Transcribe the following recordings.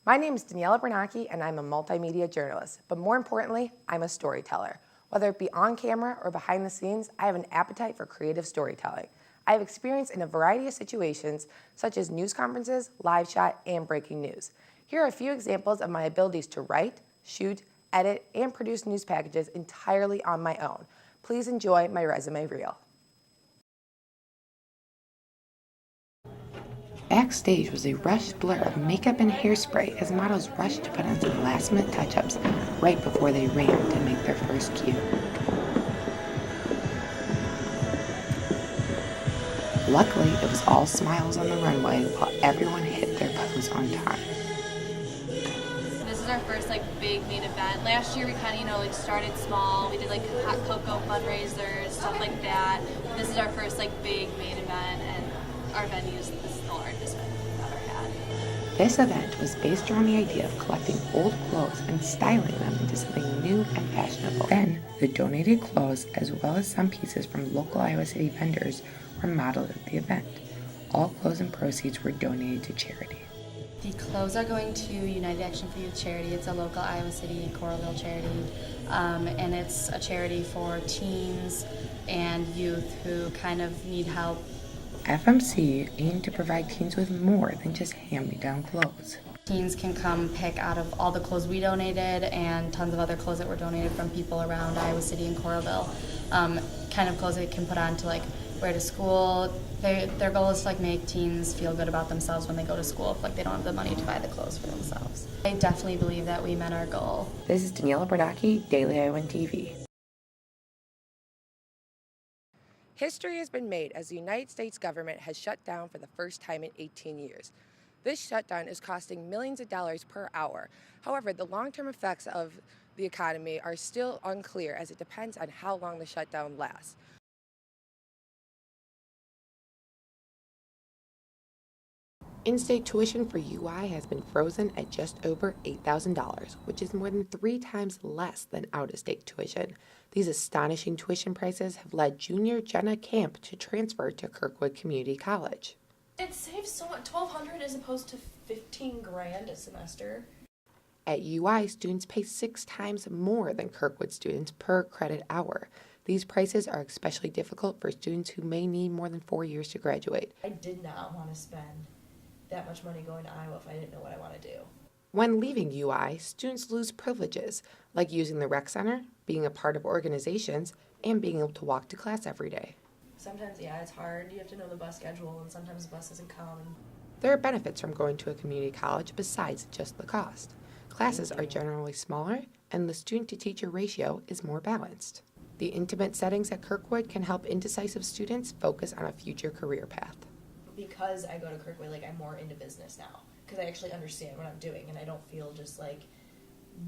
My name is Daniella Bernacchi, and I'm a multimedia journalist, but more importantly, I'm a storyteller. Whether it be on camera or behind the scenes, I have an appetite for creative storytelling. I have experience in a variety of situations, such as news conferences, live shot, and breaking news. Here are a few examples of my abilities to write, shoot, edit, and produce news packages entirely on my own. Please enjoy my resume reel. Backstage was a rushed blur of makeup and hairspray as models rushed to put on some last-minute touch-ups right before they ran to make their first cue. Luckily, it was all smiles on the runway while everyone hit their pose on time. This is our first big main event. Last year we kind of started small. We did hot cocoa fundraisers, stuff like that. This is our first big main event, and our venue is the largest venue we've ever had. This event was based around the idea of collecting old clothes and styling them into something new and fashionable. Then, the donated clothes, as well as some pieces from local Iowa City vendors, were modeled at the event. All clothes and proceeds were donated to charity. The clothes are going to United Action for Youth charity. It's a local Iowa City, Coralville charity, and it's a charity for teens and youth who kind of need help. FMC aimed to provide teens with more than just hand-me-down clothes. Teens can come pick out of all the clothes we donated and tons of other clothes that were donated from people around Iowa City and Coralville. Kind of clothes they can put on to wear to school. Their goal is to make teens feel good about themselves when they go to school if they don't have the money to buy the clothes for themselves. I definitely believe that we met our goal. This is Daniella Bernacchi, Daily Iowan TV. History has been made as the United States government has shut down for the first time in 18 years. This shutdown is costing millions of dollars per hour. However, the long-term effects of the economy are still unclear as it depends on how long the shutdown lasts. In-state tuition for UI has been frozen at just over $8,000, which is more than 3 times less than out-of-state tuition. These astonishing tuition prices have led junior Jenna Camp to transfer to Kirkwood Community College. It saves so much, $1,200 as opposed to $15,000 a semester. At UI, students pay 6 times more than Kirkwood students per credit hour. These prices are especially difficult for students who may need more than 4 years to graduate. I did not want to spend that much money going to Iowa if I didn't know what I want to do. When leaving UI, students lose privileges, like using the rec center, being a part of organizations, and being able to walk to class every day. Sometimes, it's hard. You have to know the bus schedule, and sometimes the bus doesn't come. There are benefits from going to a community college besides just the cost. Classes are generally smaller, and the student-to-teacher ratio is more balanced. The intimate settings at Kirkwood can help indecisive students focus on a future career path. Because I go to Kirkwood, I'm more into business now, because I actually understand what I'm doing, and I don't feel just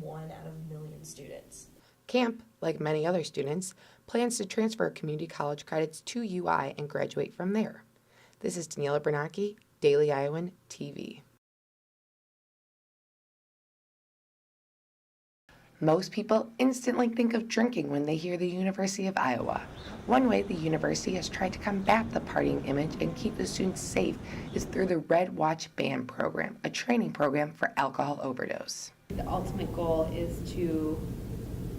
one out of a million students. Camp, like many other students, plans to transfer community college credits to UI and graduate from there. This is Daniella Bernacchi, Daily Iowan TV. Most people instantly think of drinking when they hear the University of Iowa. One way the university has tried to combat the partying image and keep the students safe is through the Red Watch Ban program, a training program for alcohol overdose. The ultimate goal is to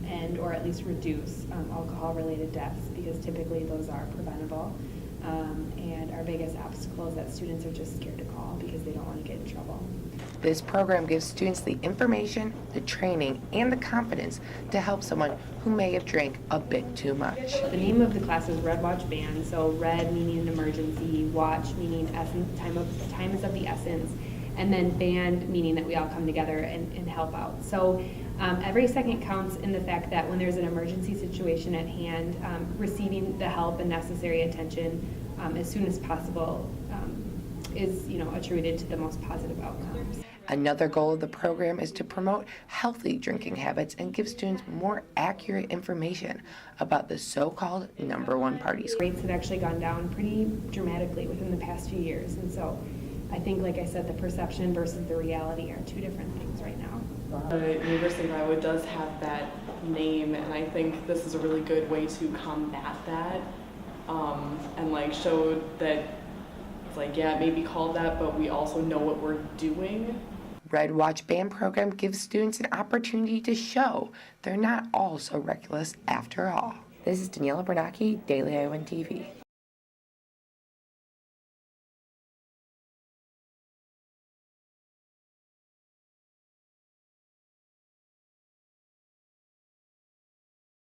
end or at least reduce alcohol-related deaths, because typically those are preventable. And our biggest obstacle is that students are just scared to call because they don't want to get in trouble. This program gives students the information, the training, and the confidence to help someone who may have drank a bit too much. The name of the class is Red Watch Ban, so red meaning an emergency, watch meaning essence, time is of the essence, and then band meaning that we all come together and help out. So every second counts in the fact that when there's an emergency situation at hand, receiving the help and necessary attention as soon as possible is attributed to the most positive outcomes. Another goal of the program is to promote healthy drinking habits and give students more accurate information about the so-called #1 parties. Rates have actually gone down pretty dramatically within the past few years, and so I think, like I said, the perception versus the reality are two different things right now. The University of Iowa does have that name, and I think this is a really good way to combat that, and show that it's it may be called that, but we also know what we're doing. Red Watch Band program gives students an opportunity to show they're not all so reckless after all. This is Daniella Bernacchi, Daily Iowan TV.